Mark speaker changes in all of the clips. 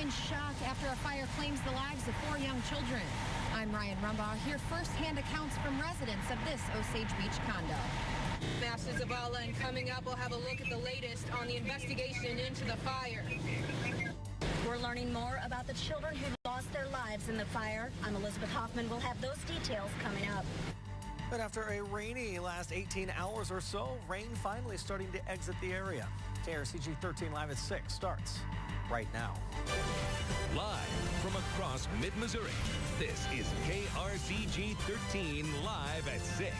Speaker 1: in shock after a fire claims the lives of 4 young children. I'm Ryan Rumbaugh, here first-hand accounts from residents of this Osage Beach condo.
Speaker 2: Master Zavala, and coming up, we'll have a look at the latest on the investigation into the fire.
Speaker 3: We're learning more about the children who lost their lives in the fire. I'm Elizabeth Hoffman. We'll have those details coming up.
Speaker 4: But after a rainy last 18 hours or so, rain finally starting to exit the area. KRCG 13 Live at 6 starts right now.
Speaker 5: Live from across mid-Missouri, this is KRCG 13 Live at 6.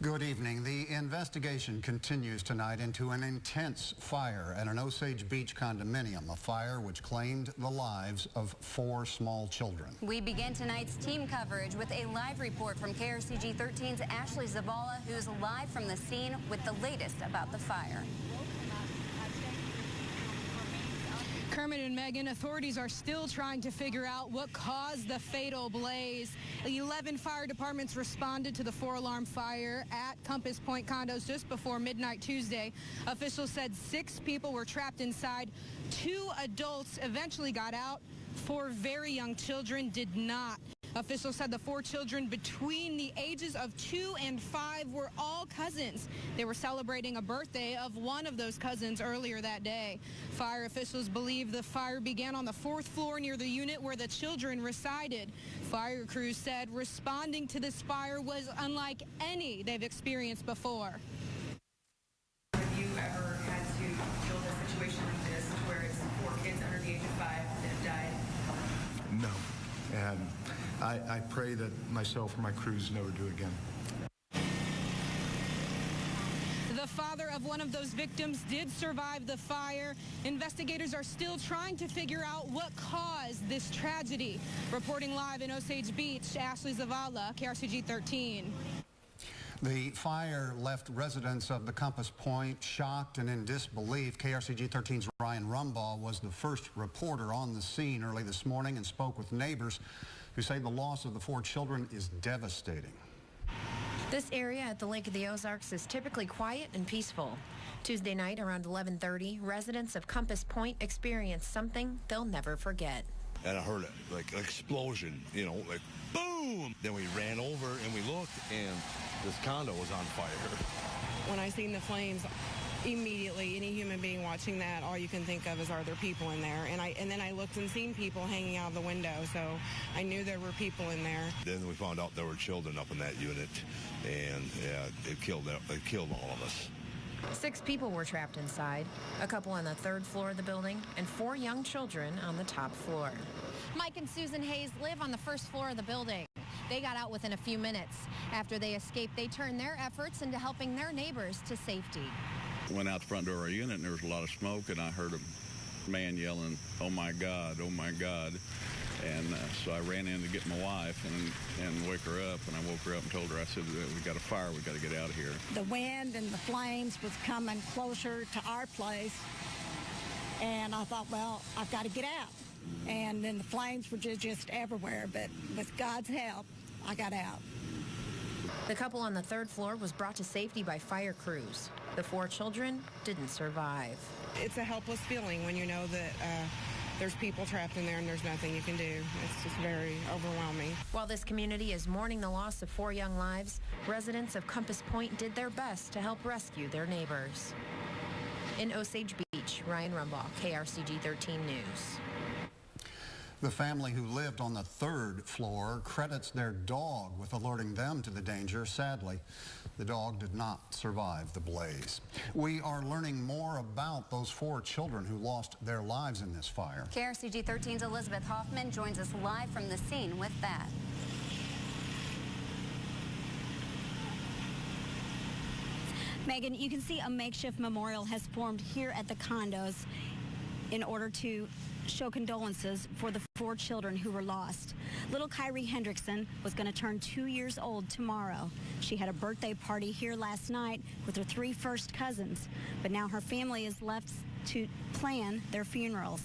Speaker 6: Good evening. The investigation continues tonight into an intense fire at an Osage Beach condominium, a fire which claimed the lives of 4 small children.
Speaker 7: We begin tonight's team coverage with a live report from KRCG 13's Ashley Zavala, who's live from the scene with the latest about the fire.
Speaker 2: Kermit and Megan, authorities are still trying to figure out what caused the fatal blaze. 11 fire departments responded to the 4-alarm fire at Compass Point condos just before midnight Tuesday. Officials said 6 people were trapped inside. 2 adults eventually got out. 4 very young children did not. Officials said the 4 children between the ages of 2 and 5 were all cousins. They were celebrating a birthday of one of those cousins earlier that day. Fire officials believe the fire began on the 4th floor near the unit where the children resided. Fire crews said responding to this fire was unlike any they've experienced before.
Speaker 8: Have you ever had to deal with a situation like this where it's 4 kids under the age of 5 that have died?
Speaker 9: No. And I pray that myself and my crews never do it again.
Speaker 2: The father of one of those victims did survive the fire. Investigators are still trying to figure out what caused this tragedy. Reporting live in Osage Beach, Ashley Zavala, KRCG 13.
Speaker 6: The fire left residents of the Compass Point shocked and in disbelief. KRCG 13's Ryan Rumbaugh was the first reporter on the scene early this morning and spoke with neighbors who say the loss of the 4 children is devastating.
Speaker 1: This area at the Lake of the Ozarks is typically quiet and peaceful. Tuesday night around 11:30, residents of Compass Point experienced something they'll never forget.
Speaker 10: And I heard it, like an explosion, you know, like boom! Then we ran over and we looked, and this condo was on fire.
Speaker 11: When I seen the flames, immediately, any human being watching that, all you can think of is, are there people in there? And then I looked and seen people hanging out the window, so I knew there were people in there. Then
Speaker 10: we found out there were children up in that unit, and yeah, it killed all of us.
Speaker 1: 6 people were trapped inside, a couple on the 3rd floor of the building, and 4 young children on the top floor. Mike and Susan Hayes live on the 1st floor of the building. They got out within a few minutes. After they escaped, they turned their efforts into helping their neighbors to safety.
Speaker 12: Went out the front door of our unit, and there was a lot of smoke, and I heard a man yelling, "Oh my God, oh my God." And so I ran in to get my wife and wake her up, and I woke her up and told her, I said, "We got a fire, we got to get out of here."
Speaker 13: The wind and the flames was coming closer to our place, and I thought, well, I've got to get out. And then the flames were just everywhere, but with God's help, I got out.
Speaker 1: The couple on the 3rd floor was brought to safety by fire crews. The 4 children didn't survive.
Speaker 11: It's a helpless feeling when you know that there's people trapped in there and there's nothing you can do. It's just very overwhelming.
Speaker 1: While this community is mourning the loss of 4 young lives, residents of Compass Point did their best to help rescue their neighbors. In Osage Beach, Ryan Rumbaugh, KRCG 13 News.
Speaker 6: The family who lived on the 3rd floor credits their dog with alerting them to the danger. Sadly, the dog did not survive the blaze. We are learning more about those 4 children who lost their lives in this fire.
Speaker 7: KRCG 13's Elizabeth Hoffman joins us live from the scene with that.
Speaker 3: Megan, you can see a makeshift memorial has formed here at the condos in order to show condolences for the 4 children who were lost. Little Kyrie Hendrickson was going to turn 2 years old tomorrow. She had a birthday party here last night with her 3 first cousins, but now her family is left to plan their funerals.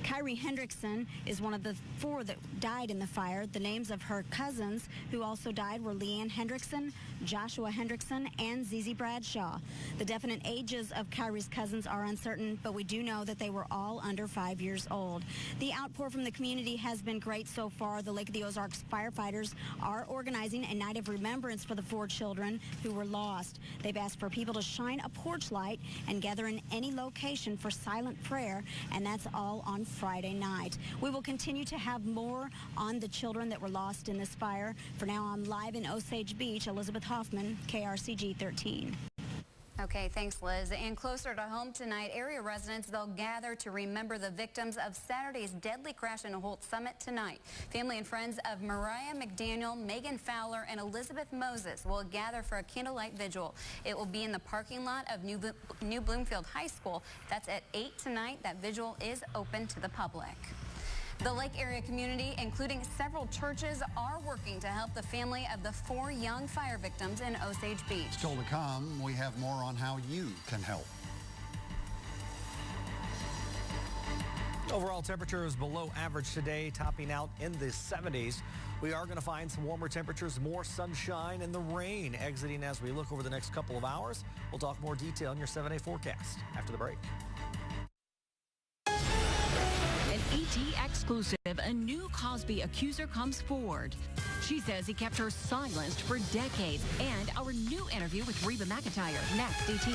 Speaker 3: Kyrie Hendrickson is one of the 4 that died in the fire. The names of her cousins who also died were Leanne Hendrickson, Joshua Hendrickson, and Zizi Bradshaw. The definite ages of Kyrie's cousins are uncertain, but we do know that they were all under 5 years old. The outpour from the community has been great so far. The Lake of the Ozarks firefighters are organizing a night of remembrance for the 4 children who were lost. They've asked for people to shine a porch light and gather in any location for silent prayer, and that's all on Friday night. We will continue to have more on the children that were lost in this fire. For now, I'm live in Osage Beach. Elizabeth Hoffman, KRCG 13.
Speaker 7: Okay, thanks, Liz. And closer to home tonight, area residents, they'll gather to remember the victims of Saturday's deadly crash in Holt Summit tonight. Family and friends of Mariah McDaniel, Megan Fowler, and Elizabeth Moses will gather for a candlelight vigil. It will be in the parking lot of New Bloomfield High School. That's at 8 tonight. That vigil is open to the public. The Lake area community, including several churches, are working to help the family of the 4 young fire victims in Osage Beach.
Speaker 6: Still to come, we have more on how you can help.
Speaker 4: Overall temperatures below average today, topping out in the 70s. We are going to find some warmer temperatures, more sunshine, and the rain exiting as we look over the next couple of hours. We'll talk more detail in your 7-day forecast after the break.
Speaker 14: ET exclusive, a new Cosby accuser comes forward. She says he kept her silenced for decades. And our new interview with Reba McEntire, next, ET.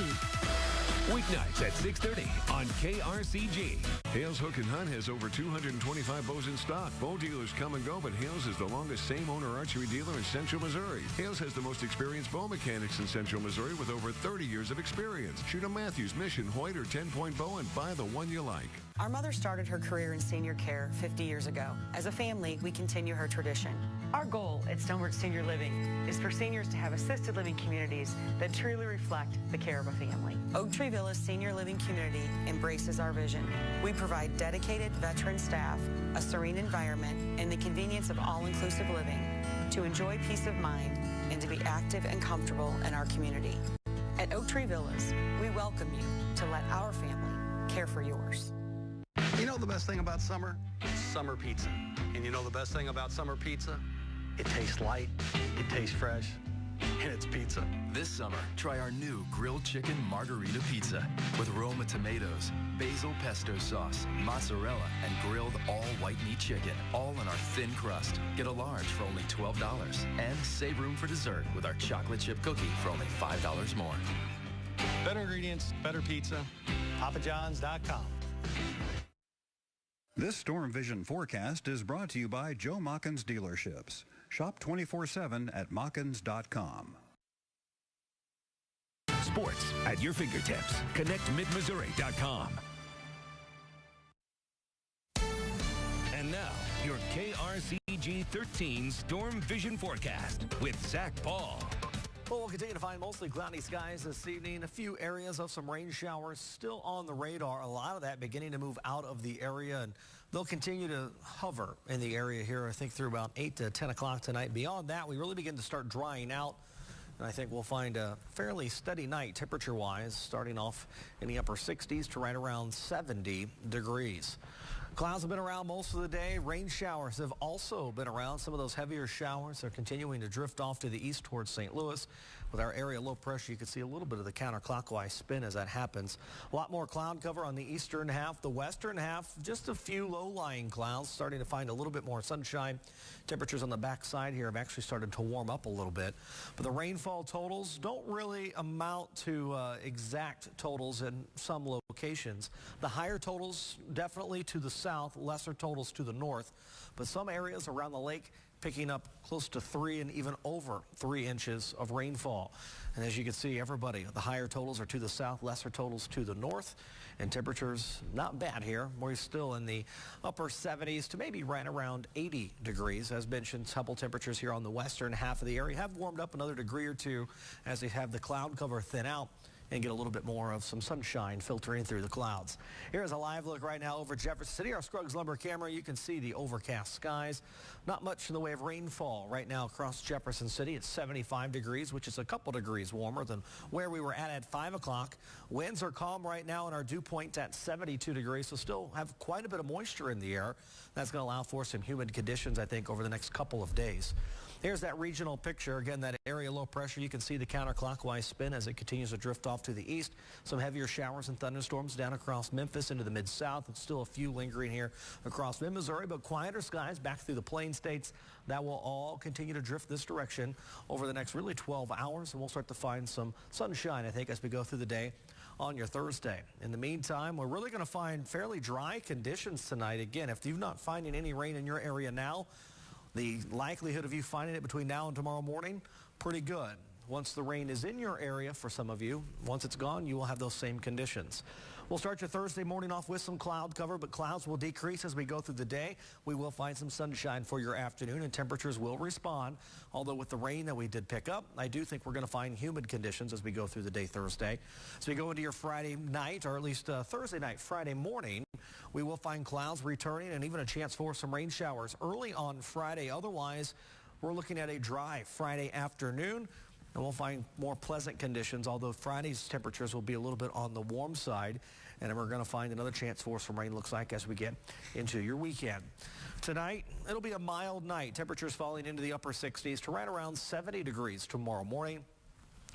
Speaker 5: Weeknights at 6:30 on KRCG.
Speaker 15: Hales Hook and Hunt has over 225 bows in stock. Bow dealers come and go, but Hales is the longest same-owner archery dealer in Central Missouri. Hales has the most experienced bow mechanics in Central Missouri with over 30 years of experience. Shoot a Matthews, Mission, Hoyt, or 10-point bow and buy the one you like.
Speaker 16: Our mother started her career in senior care 50 years ago. As a family, we continue her tradition.
Speaker 17: Our goal at Stoneworks Senior Living is for seniors to have assisted living communities that truly reflect the care of a family.
Speaker 16: Oak Tree Villa's senior living community embraces our vision. We provide dedicated veteran staff, a serene environment, and the convenience of all-inclusive living to enjoy peace of mind and to be active and comfortable in our community. At Oak Tree Villas, we welcome you to let our family care for yours.
Speaker 18: You know the best thing about summer? It's summer pizza. And you know the best thing about summer pizza? It tastes light, it tastes fresh, and it's pizza.
Speaker 19: This summer, try our new grilled chicken margarita pizza with Roma tomatoes, basil pesto sauce, mozzarella, and grilled all white meat chicken, all in our thin crust. Get a large for only $12 and save room for dessert with our chocolate chip cookie for only $5 more.
Speaker 18: Better ingredients, better pizza. PapaJohns.com.
Speaker 6: This Storm Vision forecast is brought to you by Joe Mockins Dealerships. Shop 24/7 at Mockins.com.
Speaker 5: Sports at your fingertips. ConnectMidMissouri.com. And now, your KRCG 13 Storm Vision forecast with Zach Paul.
Speaker 4: Well, we'll continue to find mostly cloudy skies this evening. A few areas of some rain showers still on the radar. A lot of that beginning to move out of the area, and they'll continue to hover in the area here, I think, through about 8 to 10 o'clock tonight. Beyond that, we really begin to start drying out, and I think we'll find a fairly steady night temperature-wise, starting off in the upper 60s to right around 70 degrees. Clouds have been around most of the day. Rain showers have also been around. Some of those heavier showers are continuing to drift off to the east towards St. Louis. With our area low pressure, you can see a little bit of the counterclockwise spin as that happens. A lot more cloud cover on the eastern half. The western half, just a few low-lying clouds, starting to find a little bit more sunshine. Temperatures on the backside here have actually started to warm up a little bit. But the rainfall totals don't really amount to exact totals in some locations. The higher totals definitely to the south, lesser totals to the north. But some areas around the lake picking up close to 3 and even over 3 inches of rainfall. And as you can see, everybody, the higher totals are to the south, lesser totals to the north. And temperatures not bad here. We're still in the upper 70s to maybe right around 80 degrees. As mentioned, couple temperatures here on the western half of the area have warmed up another degree or two as they have the cloud cover thin out. and get a little bit more of some sunshine filtering through the clouds. Here's a live look right now over Jefferson City. Our Scruggs Lumber camera, you can see the overcast skies. Not much in the way of rainfall right now across Jefferson City. It's 75 degrees, which is a couple degrees warmer than where we were at 5 o'clock. Winds are calm right now, and our dew point at 72 degrees, so still have quite a bit of moisture in the air. That's going to allow for some humid conditions, I think, over the next couple of days. Here's that regional picture. Again, that area low pressure. You can see the counterclockwise spin as it continues to drift off to the east. Some heavier showers and thunderstorms down across Memphis into the mid-south. And still a few lingering here across mid-Missouri, but quieter skies back through the plain states. That will all continue to drift this direction over the next really 12 hours. And we'll start to find some sunshine, I think, as we go through the day on your Thursday. In the meantime, we're really going to find fairly dry conditions tonight. Again, if you're not finding any rain in your area now, the likelihood of you finding it between now and tomorrow morning, pretty good. Once the rain is in your area for some of you, once it's gone, you will have those same conditions. We'll start your Thursday morning off with some cloud cover, but clouds will decrease as we go through the day. We will find some sunshine for your afternoon, and temperatures will respond. Although with the rain that we did pick up, I do think we're going to find humid conditions as we go through the day Thursday. As we go into your Friday night, or at least Thursday night, Friday morning, we will find clouds returning and even a chance for some rain showers early on Friday. Otherwise, we're looking at a dry Friday afternoon. And we'll find more pleasant conditions, although Friday's temperatures will be a little bit on the warm side. And we're going to find another chance for some rain, looks like, as we get into your weekend. Tonight, it'll be a mild night. Temperatures falling into the upper 60s to right around 70 degrees tomorrow morning.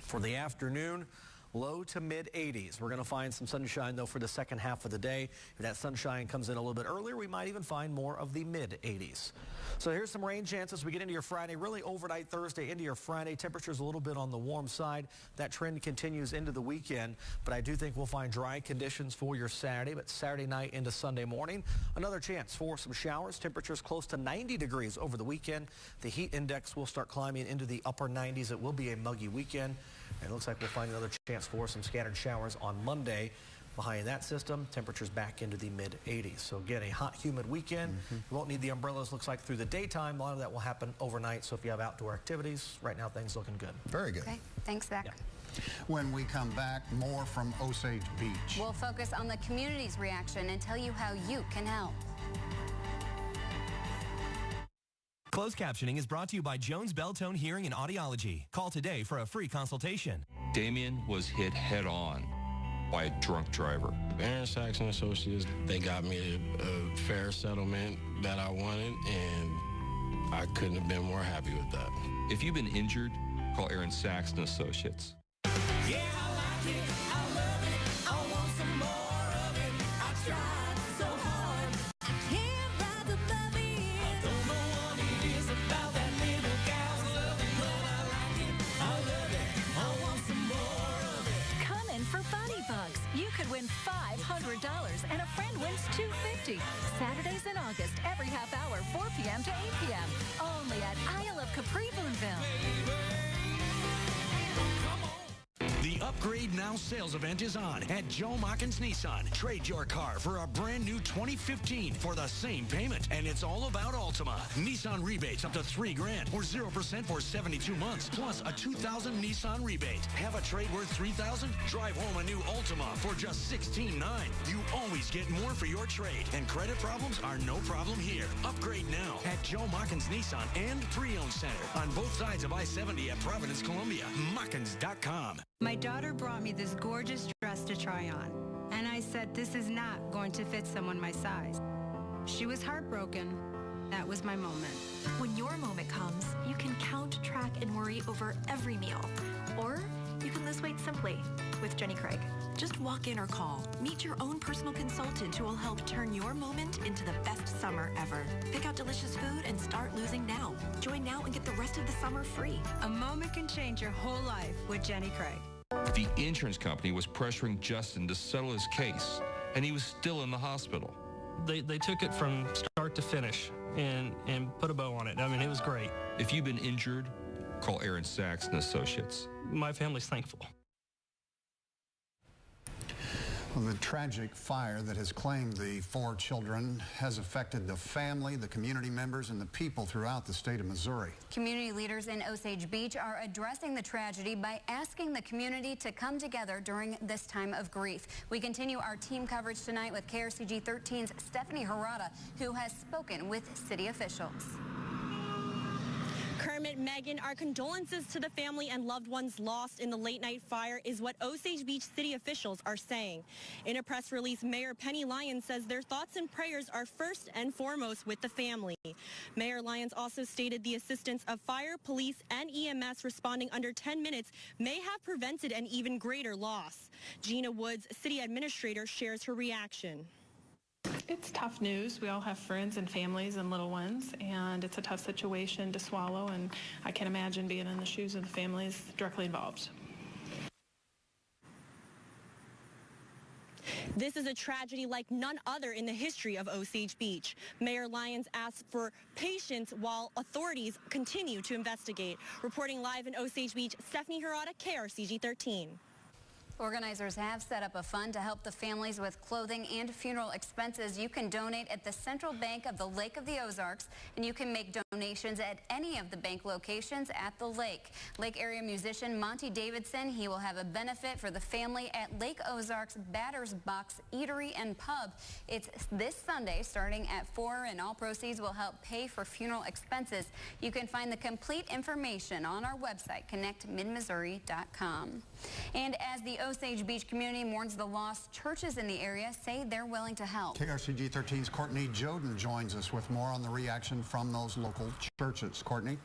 Speaker 4: For the afternoon, low to mid 80s. We're going to find some sunshine, though, for the second half of the day. If that sunshine comes in a little bit earlier, we might even find more of the mid 80s. So here's some rain chances. We get into your Friday, really overnight Thursday into your Friday. Temperatures a little bit on the warm side. That trend continues into the weekend, but I do think we'll find dry conditions for your Saturday. But Saturday night into Sunday morning, another chance for some showers. Temperatures close to 90 degrees over the weekend. The heat index will start climbing into the upper 90s. It will be a muggy weekend. And it looks like we'll find another chance for some scattered showers on Monday. Behind that system, temperatures back into the mid-80s. So again, a hot, humid weekend. You won't need the umbrellas, looks like, through the daytime. A lot of that will happen overnight. So if you have outdoor activities, right now things looking good.
Speaker 6: Very good.
Speaker 7: Okay, thanks, Zach.
Speaker 6: Yeah. When we come back, more from Osage Beach.
Speaker 7: We'll focus on the community's reaction and tell you how you can help.
Speaker 20: Closed captioning is brought to you by Jones Belltone Hearing and Audiology. Call today for a free consultation.
Speaker 21: Damien was hit head on by a drunk driver.
Speaker 22: Aaron Saxon Associates, they got me a fair settlement that I wanted, and I couldn't have been more happy with that.
Speaker 21: If you've been injured, call Aaron Saxon Associates.
Speaker 23: Yeah, I like it. I love it. I want some more of it. I tried so hard. I can't ride the bubby. I don't know what it is about that little gal's loving, but I like it. I love it. I want some more of it.
Speaker 14: Come in for Body Bugs. You could win $500 and a friend wins $250. Saturdays in August, every half hour, 4 p.m. to 8 p.m. Only at Isle of Capri Boonville.
Speaker 24: The Upgrade Now sales event is on at Joe Mockins Nissan. Trade your car for a brand new 2015 for the same payment. And it's all about Altima. Nissan rebates up to $3,000 or 0% for 72 months, plus a $2,000 Nissan rebate. Have a trade worth $3,000? Drive home a new Altima for just $16,900. You always get more for your trade, and credit problems are no problem here. Upgrade now at Joe Mockins Nissan and Pre-Owned Center on both sides of I-70 at Providence, Columbia. Mockins.com.
Speaker 2: My daughter brought me this gorgeous dress to try on, and I said, this is not going to fit someone my size. She was heartbroken. That was my moment.
Speaker 25: When your moment comes, you can count, track, and worry over every meal. Or you can lose weight simply with Jenny Craig. Just walk in or call. Meet your own personal consultant who will help turn your moment into the best summer ever. Pick out delicious food and start losing now. Join now and get the rest of the summer free.
Speaker 2: A moment can change your whole life with Jenny Craig.
Speaker 21: The insurance company was pressuring Justin to settle his case, and he was still in the hospital.
Speaker 26: They took it from start to finish and put a bow on it. I mean, it was great.
Speaker 21: If you've been injured, call Aaron Saxon Associates.
Speaker 26: My family's thankful.
Speaker 6: Well, the tragic fire that has claimed the 4 children has affected the family, the community members, and the people throughout the state of Missouri.
Speaker 7: Community leaders in Osage Beach are addressing the tragedy by asking the community to come together during this time of grief. We continue our team coverage tonight with KRCG 13's Stephanie Harada, who has spoken with city officials.
Speaker 8: Kermit, Megan, our condolences to the family and loved ones lost in the late-night fire is what Osage Beach city officials are saying. In a press release, Mayor Penny Lyons says their thoughts and prayers are first and foremost with the family. Mayor Lyons also stated the assistance of fire, police, and EMS responding under 10 minutes may have prevented an even greater loss. Gina Woods, city administrator, shares her reaction.
Speaker 9: It's tough news. We all have friends and families and little ones, and it's a tough situation to swallow, and I can imagine being in the shoes of the families directly involved.
Speaker 8: This is a tragedy like none other in the history of Osage Beach. Mayor Lyons asked for patience while authorities continue to investigate. Reporting live in Osage Beach, Stephanie Harada, KRCG 13.
Speaker 7: Organizers have set up a fund to help the families with clothing and funeral expenses. You can donate at the Central Bank of the Lake of the Ozarks, and you can make donations at any of the bank locations at the lake. Lake area musician Monty Davidson, he will have a benefit for the family at Lake Ozarks Batter's Box Eatery and Pub. It's this Sunday starting at 4, and all proceeds will help pay for funeral expenses. You can find the complete information on our website, connectmidmissouri.com. And as the Osage Beach community mourns the loss, churches in the area say they're willing to help.
Speaker 6: KRCG 13's Courtney Joden joins us with more on the reaction from those local churches. Courtney?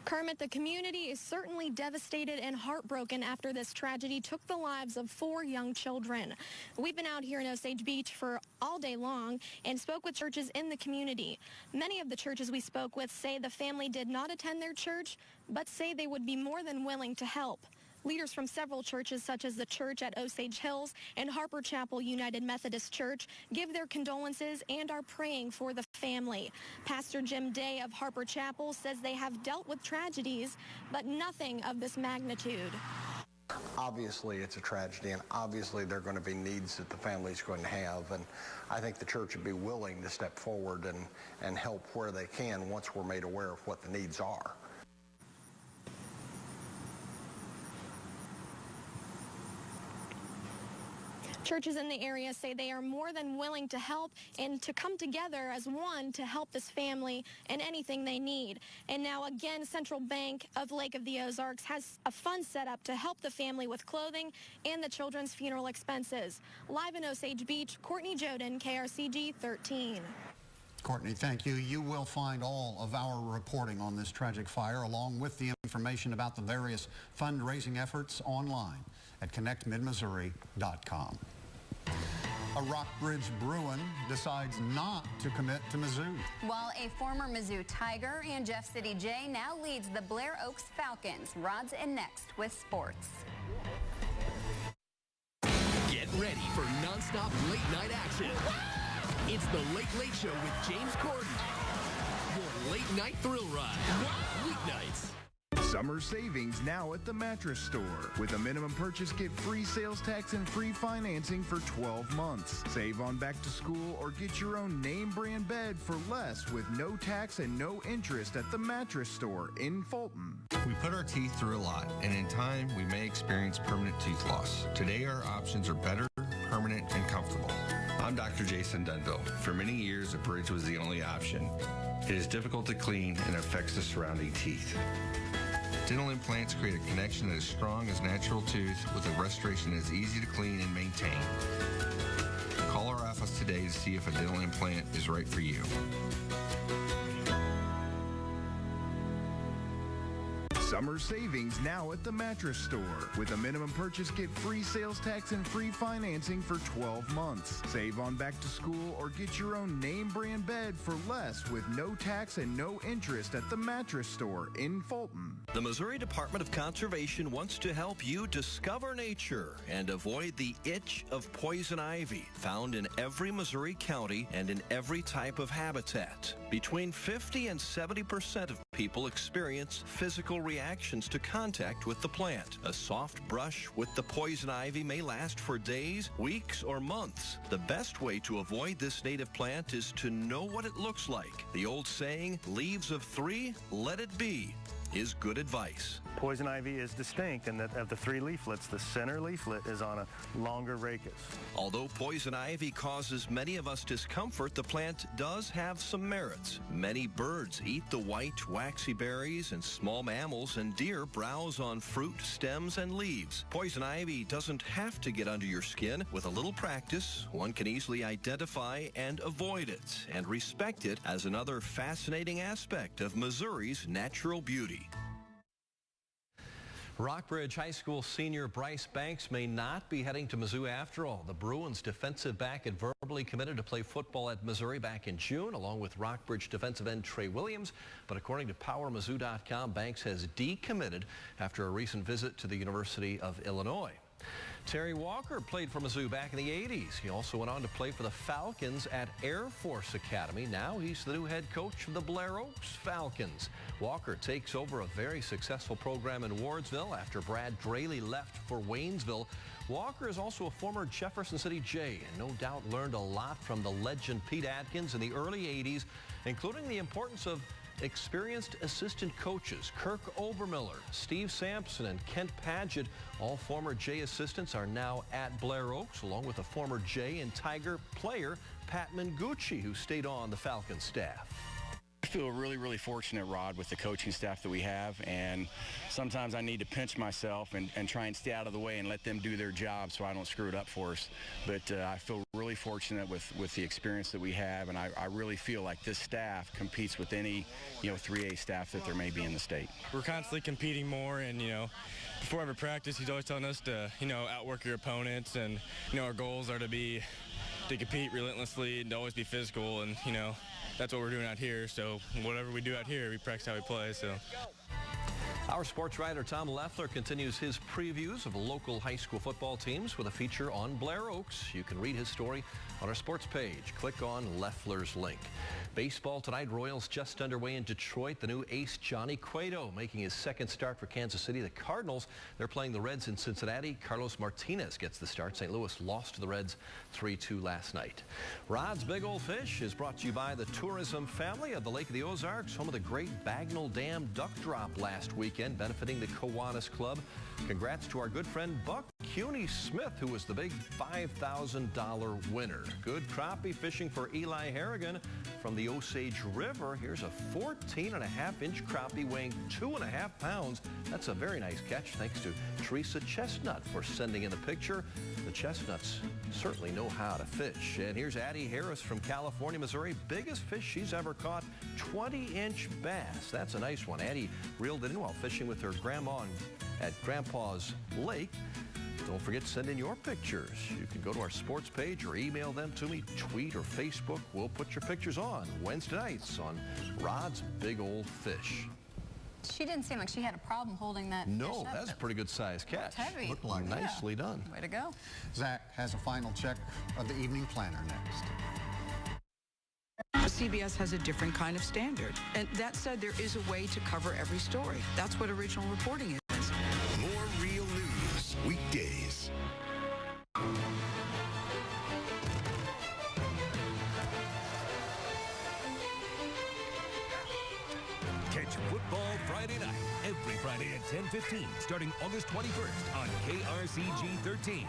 Speaker 10: Kermit, the community is certainly devastated and heartbroken after this tragedy took the lives of 4 young children. We've been out here in Osage Beach for all day long and spoke with churches in the community. Many of the churches we spoke with say the family did not attend their church, but say they would be more than willing to help. Leaders from several churches, such as the church at Osage Hills and Harper Chapel United Methodist Church, give their condolences and are praying for the family. Pastor Jim Day of Harper Chapel says they have dealt with tragedies, but nothing of this magnitude.
Speaker 11: Obviously, it's a tragedy, and obviously there are going to be needs that the family's going to have, and I think the church would be willing to step forward and help where they can once we're made aware of what the needs are.
Speaker 10: Churches in the area say they are more than willing to help and to come together as one to help this family and anything they need. And now again, Central Bank of Lake of the Ozarks has a fund set up to help the family with clothing and the children's funeral expenses. Live in Osage Beach, Courtney Joden, KRCG 13.
Speaker 6: Courtney, thank you. You will find all of our reporting on this tragic fire, along with the information about the various fundraising efforts, online at connectmidmissouri.com. A Rockbridge Bruin decides not to commit to Mizzou.
Speaker 7: While a former Mizzou Tiger and Jeff City J now leads the Blair Oaks Falcons. Rod's in next with sports.
Speaker 12: Get ready for nonstop late-night action. It's the Late Late Show with James Corden. Your late-night thrill ride. Weeknights.
Speaker 13: Summer savings now at the Mattress Store. With a minimum purchase, get free sales tax and free financing for 12 months. Save on back to school or get your own name brand bed for less with no tax and no interest at the Mattress Store in Fulton.
Speaker 21: We put our teeth through a lot, and in time, we may experience permanent tooth loss. Today, our options are better, permanent, and comfortable. I'm Dr. Jason Dunville. For many years, a bridge was the only option. It is difficult to clean and affects the surrounding teeth. Dental implants create a connection that is strong as natural tooth with a restoration that is easy to clean and maintain. Call our office today to see if a dental implant is right for you.
Speaker 13: Summer savings now at the Mattress Store. With a minimum purchase, get free sales tax and free financing for 12 months. Save on back to school or get your own name brand bed for less with no tax and no interest at the Mattress Store in Fulton.
Speaker 27: The Missouri Department of Conservation wants to help you discover nature and avoid the itch of poison ivy found in every Missouri county and in every type of habitat. Between 50 and 70% of people experience physical reactions to contact with the plant. A soft brush with the poison ivy may last for days, weeks, or months. The best way to avoid this native plant is to know what it looks like. The old saying, leaves of 3, let it be, is good advice.
Speaker 1: Poison ivy is distinct in that of the 3 leaflets, the center leaflet is on a longer rachis.
Speaker 27: Although poison ivy causes many of us discomfort, the plant does have some merits. Many birds eat the white, waxy berries, and small mammals and deer browse on fruit, stems, and leaves. Poison ivy doesn't have to get under your skin. With a little practice, one can easily identify and avoid it, and respect it as another fascinating aspect of Missouri's natural beauty.
Speaker 4: Rockbridge High School senior Bryce Banks may not be heading to Mizzou after all. The Bruins defensive back had verbally committed to play football at Missouri back in June, along with Rockbridge defensive end Trey Williams. But according to PowerMizzou.com, Banks has decommitted after a recent visit to the University of Illinois. Terry Walker played for Mizzou back in the 80s. He also went on to play for the Falcons at Air Force Academy. Now he's the new head coach of the Blair Oaks Falcons. Walker takes over a very successful program in Wardsville after Brad Draley left for Waynesville. Walker is also a former Jefferson City Jay and no doubt learned a lot from the legend Pete Atkins in the early 80s, including the importance of experienced assistant coaches. Kirk Obermiller, Steve Sampson, and Kent Padgett, all former Jay assistants, are now at Blair Oaks, along with a former Jay and Tiger player, Pat Mangucci, who stayed on the Falcons staff.
Speaker 3: I feel really fortunate, Rod, with the coaching staff that we have, and sometimes I need to pinch myself and try and stay out of the way and let them do their job so I don't screw it up for us. But I feel really fortunate with the experience that we have, and I really feel like this staff competes with any 3A staff that there may be in the state.
Speaker 26: We're constantly competing more, and before every practice, he's always telling us to outwork your opponents, and our goals are to compete relentlessly and to always be physical, and that's what we're doing out here. So whatever we do out here, we practice how we play. So.
Speaker 4: Our sports writer Tom Leffler continues his previews of local high school football teams with a feature on Blair Oaks. You can read his story on our sports page. Click on Leffler's link. Baseball tonight, Royals just underway in Detroit. The new ace Johnny Cueto making his second start for Kansas City. The Cardinals, they're playing the Reds in Cincinnati. Carlos Martinez gets the start. St. Louis lost to the Reds 3-2 last night. Rod's Big Old Fish is brought to you by the tourism family of the Lake of the Ozarks, home of the Great Bagnell Dam Duck Drop last weekend, benefiting the Kiwanis Club. Congrats to our good friend Buck Cuny Smith, who was the big $5,000 winner. Good crappie fishing for Eli Harrigan from the Osage River. Here's a 14.5-inch crappie weighing 2.5 pounds. That's a very nice catch. Thanks to Teresa Chestnut for sending in the picture. The Chestnuts certainly know how to fish. And here's Addie Harris from California, Missouri. Biggest fish she's ever caught, 20-inch bass. That's a nice one. Addie reeled it in while fishing with her grandma at Grandpa's Lake. Don't forget to send in your pictures. You can go to our sports page or email them to me, tweet or Facebook. We'll put your pictures on Wednesday nights on Rod's Big Old Fish.
Speaker 7: She didn't seem like she had a problem holding that fish up.
Speaker 4: That's a pretty good size catch.
Speaker 7: Heavy.
Speaker 6: Looked like
Speaker 4: Nicely done.
Speaker 7: Way to go.
Speaker 6: Zach has a final check of the evening planner next.
Speaker 15: CBS has a different kind of standard. And that said, there is a way to cover every story. That's what original reporting is.
Speaker 12: More real news weekdays.
Speaker 5: Catch football Friday night, every Friday at 10:15, starting August 21st on KRCG 13.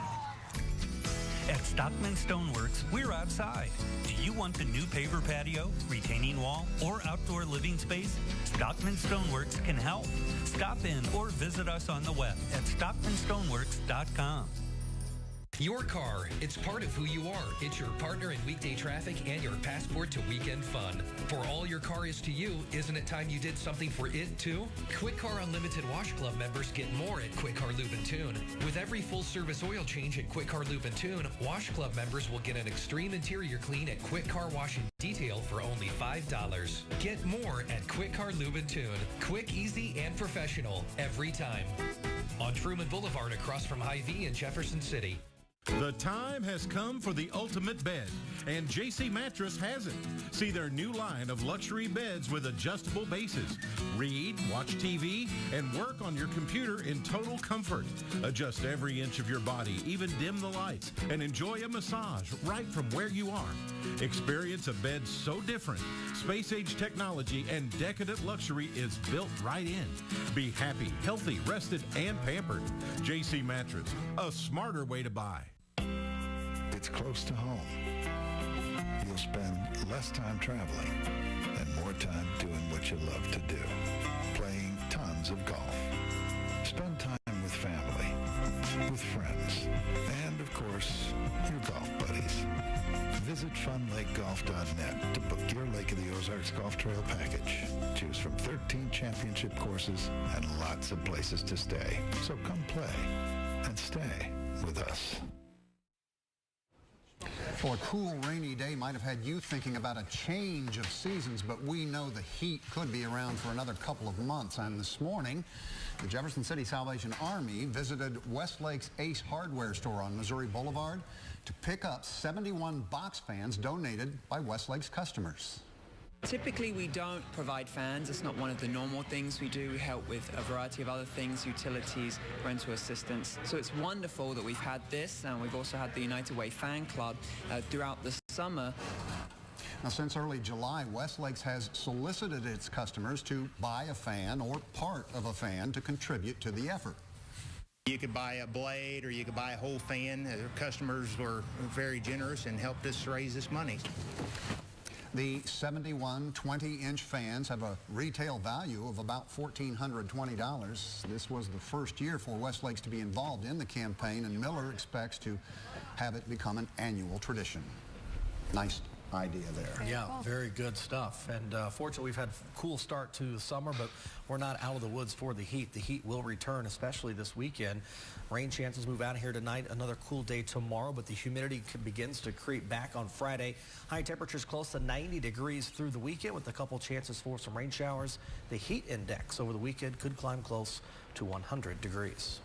Speaker 16: At Stockman Stoneworks, we're outside. Do you want the new paver patio, retaining wall, or outdoor living space? Stockman Stoneworks can help. Stop in or visit us on the web at stockmanstoneworks.com.
Speaker 17: Your car, it's part of who you are. It's your partner in weekday traffic and your passport to weekend fun. For all your car is to you, isn't it time you did something for it too? Quick Car Unlimited Wash Club members get more at Quick Car Lube and Tune. With every full-service oil change at Quick Car Lube and Tune, Wash Club members will get an extreme interior clean at Quick Car Wash and Detail for only $5. Get more at Quick Car Lube and Tune. Quick, easy, and professional every time. On Truman Boulevard across from Hy-Vee in Jefferson City.
Speaker 14: The time has come for the ultimate bed, and JC Mattress has it. See their new line of luxury beds with adjustable bases. Read, watch TV, and work on your computer in total comfort. Adjust every inch of your body, even dim the lights, and enjoy a massage right from where you are. Experience a bed so different. Space-age technology and decadent luxury is built right in. Be happy, healthy, rested, and pampered. JC Mattress, a smarter way to buy.
Speaker 18: It's close to home. You'll spend less time traveling and more time doing what you love to do. Playing tons of golf. Spend time with family, with friends, and of course, your golf buddies. Visit funlakegolf.net to book your Lake of the Ozarks Golf Trail package. Choose from 13 championship courses and lots of places to stay. So come play and stay with us.
Speaker 6: Well, a cool, rainy day might have had you thinking about a change of seasons, but we know the heat could be around for another couple of months. And this morning, the Jefferson City Salvation Army visited Westlake's Ace Hardware store on Missouri Boulevard to pick up 71 box fans donated by Westlake's customers.
Speaker 19: Typically, we don't provide fans. It's not one of the normal things we do. We help with a variety of other things, utilities, rental assistance. So it's wonderful that we've had this, and we've also had the United Way Fan Club throughout the summer.
Speaker 6: Now, since early July, Westlakes has solicited its customers to buy a fan or part of a fan to contribute to the effort.
Speaker 20: You could buy a blade or you could buy a whole fan. Their customers were very generous and helped us raise this money.
Speaker 6: The 71 20-inch fans have a retail value of about $1,420. This was the first year for Westlakes to be involved in the campaign, and Miller expects to have it become an annual tradition. Nice idea there.
Speaker 4: Yeah, very good stuff. And fortunately, we've had a cool start to the summer, but we're not out of the woods for the heat. The heat will return, especially this weekend. Rain chances move out of here tonight. Another cool day tomorrow, but the humidity begins to creep back on Friday. High temperatures close to 90 degrees through the weekend with a couple chances for some rain showers. The heat index over the weekend could climb close to 100 degrees.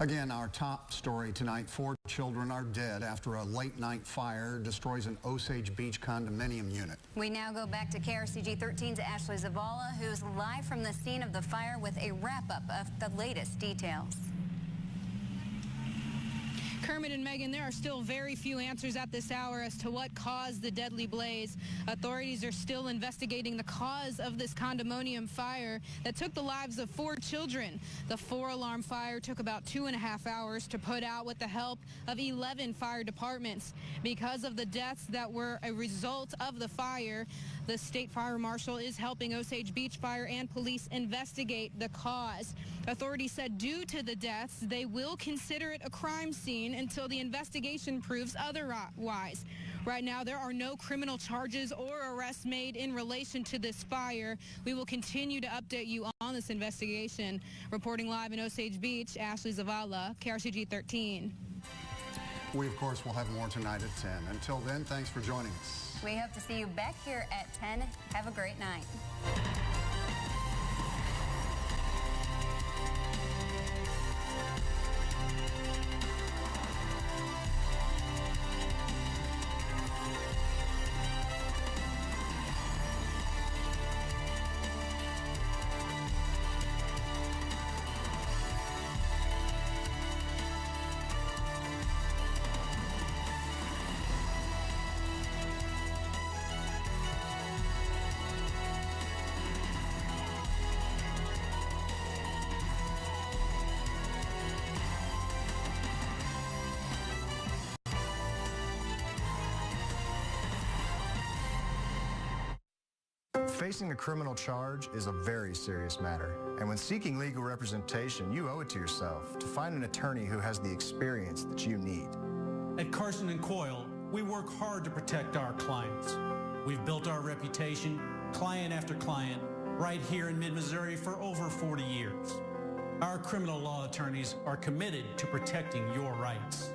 Speaker 6: Again, our top story tonight, 4 children are dead after a late-night fire destroys an Osage Beach condominium unit.
Speaker 7: We now go back to KRCG 13's Ashley Zavala, who's live from the scene of the fire with a wrap-up of the latest details.
Speaker 2: Kermit and Megan, there are still very few answers at this hour as to what caused the deadly blaze. Authorities are still investigating the cause of this condominium fire that took the lives of 4 children. The 4-alarm fire took about 2.5 hours to put out with the help of 11 fire departments. Because of the deaths that were a result of the fire, the state fire marshal is helping Osage Beach Fire and police investigate the cause. Authorities said due to the deaths, they will consider it a crime scene until the investigation proves otherwise. Right now, there are no criminal charges or arrests made in relation to this fire. We will continue to update you on this investigation. Reporting live in Osage Beach, Ashley Zavala, KRCG 13.
Speaker 6: We, of course, will have more tonight at 10. Until then, thanks for joining us.
Speaker 7: We hope to see you back here at 10. Have a great night.
Speaker 22: Facing a criminal charge is a very serious matter, and when seeking legal representation, you owe it to yourself to find an attorney who has the experience that you need.
Speaker 23: At Carson & Coyle, we work hard to protect our clients. We've built our reputation, client after client, right here in mid-Missouri for over 40 years. Our criminal law attorneys are committed to protecting your rights.